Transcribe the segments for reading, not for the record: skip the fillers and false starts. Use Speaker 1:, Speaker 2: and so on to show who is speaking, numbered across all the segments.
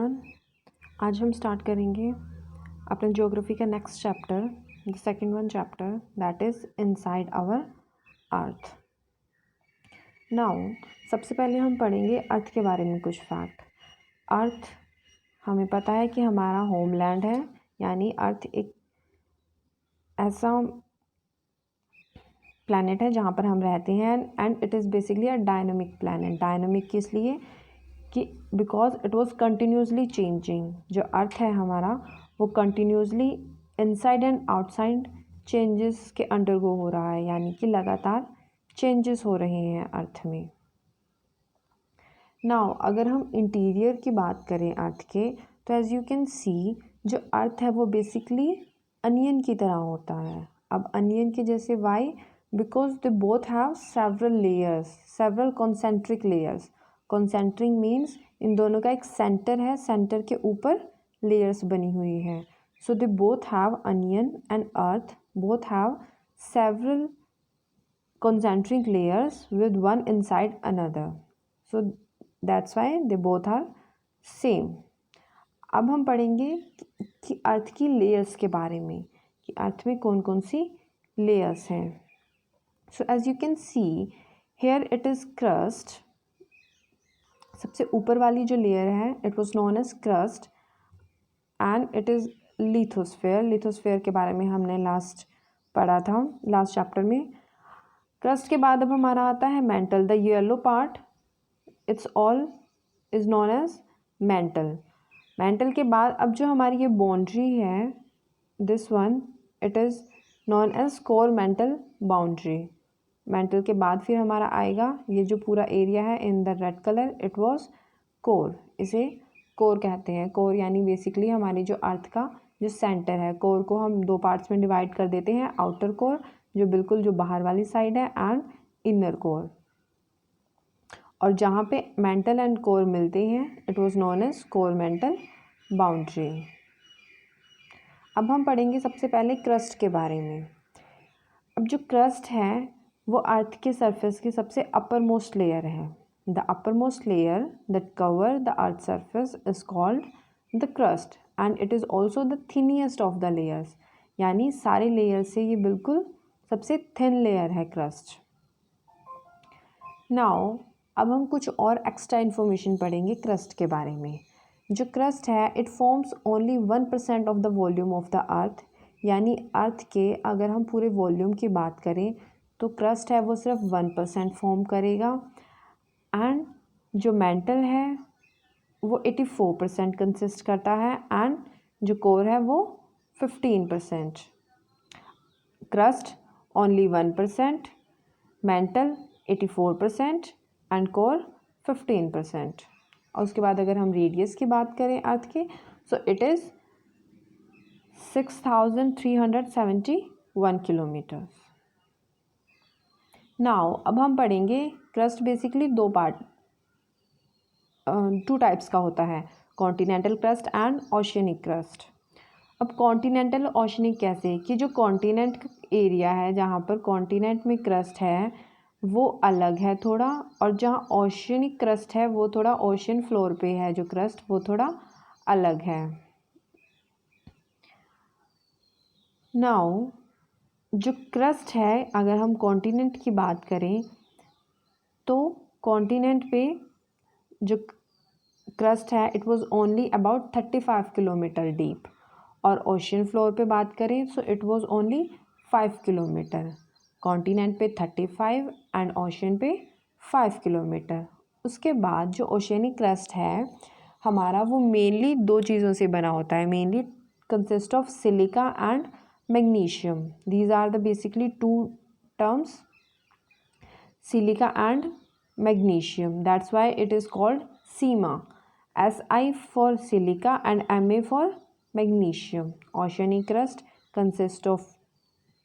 Speaker 1: Everyone, आज हम start करेंगे अपने ज्योग्राफी का next chapter, the second one chapter that is inside our earth. Now सबसे पहले हम पढ़ेंगे अर्थ के बारे में कुछ फैक्ट। अर्थ हमें पता है कि हमारा होमलैंड है, यानी अर्थ एक ऐसा प्लैनेट है जहाँ पर हम रहते हैं and it is basically a dynamic planet. Dynamic किस लिए कि because it was continuously changing. जो अर्थ है हमारा वो continuously inside and outside changes के अंडरगो हो रहा है, यानी कि लगातार चेंजेस हो रहे हैं अर्थ में। नाउ अगर हम इंटीरियर की बात करें अर्थ के, तो एज यू कैन सी जो अर्थ है वो बेसिकली अनियन की तरह होता है। अब अनियन के जैसे why, because they both have several layers, several concentric layers. Concentric means इन दोनों का एक सेंटर है, सेंटर के ऊपर लेयर्स बनी हुई है। So they both have onion and earth both have several concentric layers with one inside another, so that's why they both are same. अब हम पढ़ेंगे कि अर्थ की लेयर्स के बारे में, कि अर्थ में कौन कौन सी लेयर्स हैं। So as you can see here it is crust. सबसे ऊपर वाली जो लेयर है it was known as crust and it is lithosphere. Lithosphere के बारे में हमने लास्ट पढ़ा था, लास्ट चैप्टर में। क्रस्ट के बाद अब हमारा आता है mantle, the yellow part, it's all is known as mantle. Mantle के बाद अब जो हमारी ये बाउंड्री है, this one, it is known as core mantle boundary. Mantle के बाद फिर हमारा आएगा ये जो पूरा एरिया है in the red colour, it was core. इसे कोर कहते हैं। कोर यानी बेसिकली हमारी जो अर्थ का जो सेंटर है। कोर को हम दो पार्ट्स में डिवाइड कर देते हैं, आउटर कोर जो बिल्कुल जो बाहर वाली साइड है एंड इनर कोर। और जहाँ पे मेंटल एंड कोर मिलते हैं it was known as core mantle boundary. अब हम पढ़ेंगे सबसे पहले क्रस्ट के बारे में। अब जो क्रस्ट है वो अर्थ के सरफेस की सबसे अपर मोस्ट लेयर है। The upper most layer that cover the earth surface is called the crust and it is also the thinnest of the layers, यानी सारे लेयर से ये बिल्कुल सबसे थिन लेयर है क्रस्ट। नाउ अब हम कुछ और एक्स्ट्रा इन्फॉर्मेशन पढ़ेंगे क्रस्ट के बारे में। जो क्रस्ट है it forms only 1% of the volume of the अर्थ, यानी अर्थ के अगर हम पूरे वॉल्यूम की बात करें तो क्रस्ट है वो सिर्फ 1% फॉर्म करेगा। एंड जो मेंटल है वो 84% कंसिस्ट करता है एंड जो कोर है वो 15%। Crust only 1%, mental 84% and core 15%। और उसके बाद अगर हम रेडियस की बात करें अर्थ के, सो इट इज़ 6371 किलोमीटर। नाउ अब हम पढ़ेंगे क्रस्ट बेसिकली दो पार्ट, टू टाइप्स का होता है, continental crust and oceanic crust. अब कॉन्टिनेंटल ओशियनिक कैसे, कि जो कॉन्टिनेंट एरिया है जहाँ पर कॉन्टिनेंट में क्रस्ट है वो अलग है थोड़ा, और जहाँ ओशियनिक क्रस्ट है वो थोड़ा ओशियन फ्लोर पे है जो क्रस्ट वो थोड़ा अलग है। नाउ जो क्रस्ट है अगर हम कॉन्टिनेंट की बात करें तो कॉन्टिनेंट पे जो क्रस्ट है it was only about 35 kilometre deep, और ओशियन फ्लोर पे बात करें so it was only 5 kilometre. Continent पे 35 एंड ओशियन पे 5 किलोमीटर। उसके बाद जो ओशियनिक क्रस्ट है हमारा वो मेनली दो चीज़ों से बना होता है, mainly consist of silica and magnesium. These are the basically two terms, silica and magnesium, that's why it is called SIMA, Si for silica and Ma for magnesium. Oceanic crust consists of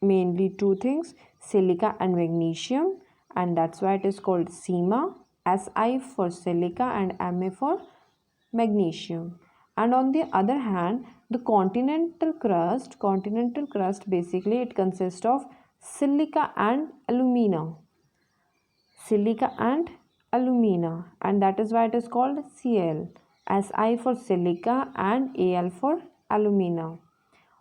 Speaker 1: mainly two things, silica and magnesium, and that's why it is called SIMA, Si for silica and Ma for magnesium. And on the other hand the continental crust basically it consists of silica and alumina, and that is why it is called Cl. SI for silica and AL for alumina.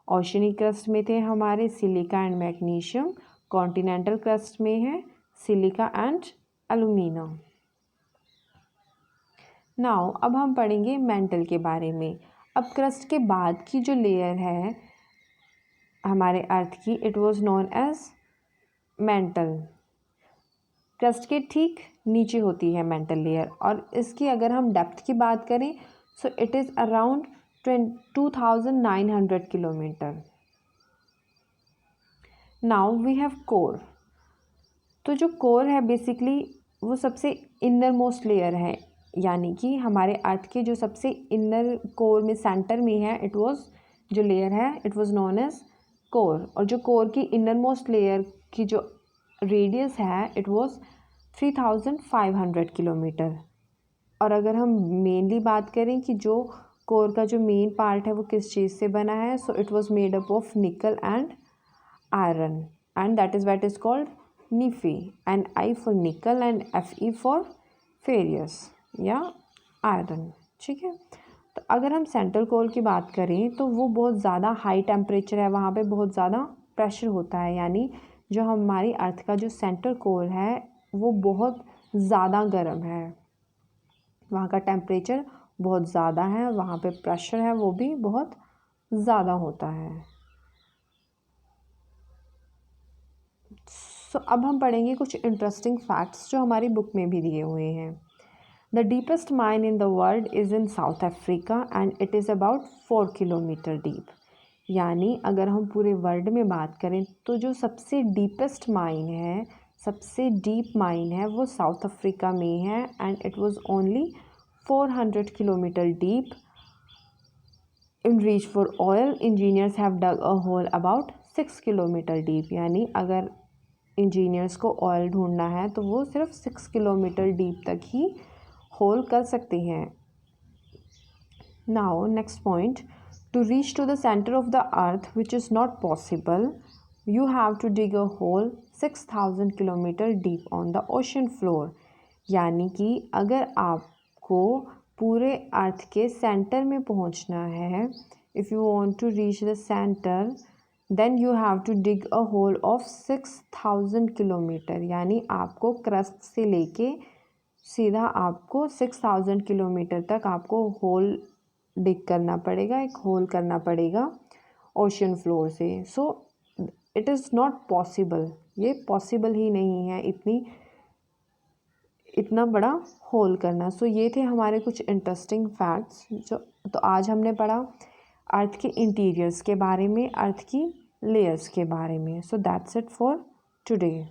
Speaker 1: Oceanic crust में थे हमारे silica and magnesium, continental crust में है silica and alumina. Now अब हम पढ़ेंगे mental के बारे में। अब क्रस्ट के बाद की जो लेयर है हमारे अर्थ की, it was known as mantle. Crust के ठीक नीचे होती है मेंटल लेयर, और इसकी अगर हम डेप्थ की बात करें so it is around 2900 kilometre. Now we have core. तो जो कोर है बेसिकली वो सबसे इनर मोस्ट लेयर है, यानी कि हमारे अर्थ के जो सबसे इनर कोर में सेंटर में है, इट वाज जो लेयर है it was known as core. और जो कोर की इनर मोस्ट लेयर की जो रेडियस है इट वाज 3500 किलोमीटर। और अगर हम मेनली बात करें कि जो कोर का जो मेन पार्ट है वो किस चीज़ से बना है, so it was made up of निकल and iron, and that is what is called Fe, and I for nickel and Fe for furious या आयरन। ठीक है, तो अगर हम सेंट्रल कोर की बात करें तो वो बहुत ज़्यादा हाई टेम्परेचर है, वहाँ पे बहुत ज़्यादा प्रेशर होता है, यानी जो हमारी अर्थ का जो सेंट्रल कोर है वो बहुत ज़्यादा गर्म है, वहाँ का टेम्परेचर बहुत ज़्यादा है, वहाँ पे प्रेशर है वो भी बहुत ज़्यादा होता है। सो अब हम पढ़ेंगे कुछ इंटरेस्टिंग फैक्ट्स जो हमारी बुक में भी दिए हुए हैं। The deepest mine in the world is in south Africa and it is about 4 kilometre deep. यानी अगर हम पूरे वर्ल्ड में बात करें तो जो सबसे डीपेस्ट माइन है, सबसे डीप माइन है वो साउथ अफ्रीका में है, and it was only 400 kilometre deep. In reach for oil engineers have dug a hole about 6 kilometre deep. यानी अगर इंजीनियर्स को ऑयल ढूंढना है तो वो सिर्फ 6 किलोमीटर डीप तक ही होल कर सकते हैं। Now next point, to reach to the centre of the earth which is not possible, you have to dig a hole 6000 kilometre deep on the ocean floor. यानी कि अगर आपको पूरे अर्थ के सेंटर में पहुंचना है, if you want to reach the centre then you have to dig a hole of 6000 kilometre. यानी आपको क्रस्ट से लेके सीधा आपको 6000 किलोमीटर तक आपको होल डिग करना पड़ेगा, एक होल करना पड़ेगा ओशन फ्लोर से। सो इट इज़ नॉट पॉसिबल, ये पॉसिबल ही नहीं है इतना बड़ा होल करना। सो ये थे हमारे कुछ इंटरेस्टिंग फैक्ट्स जो तो आज हमने पढ़ा अर्थ के इंटीरियर्स के बारे में, अर्थ की लेयर्स के बारे में। So that's it for today.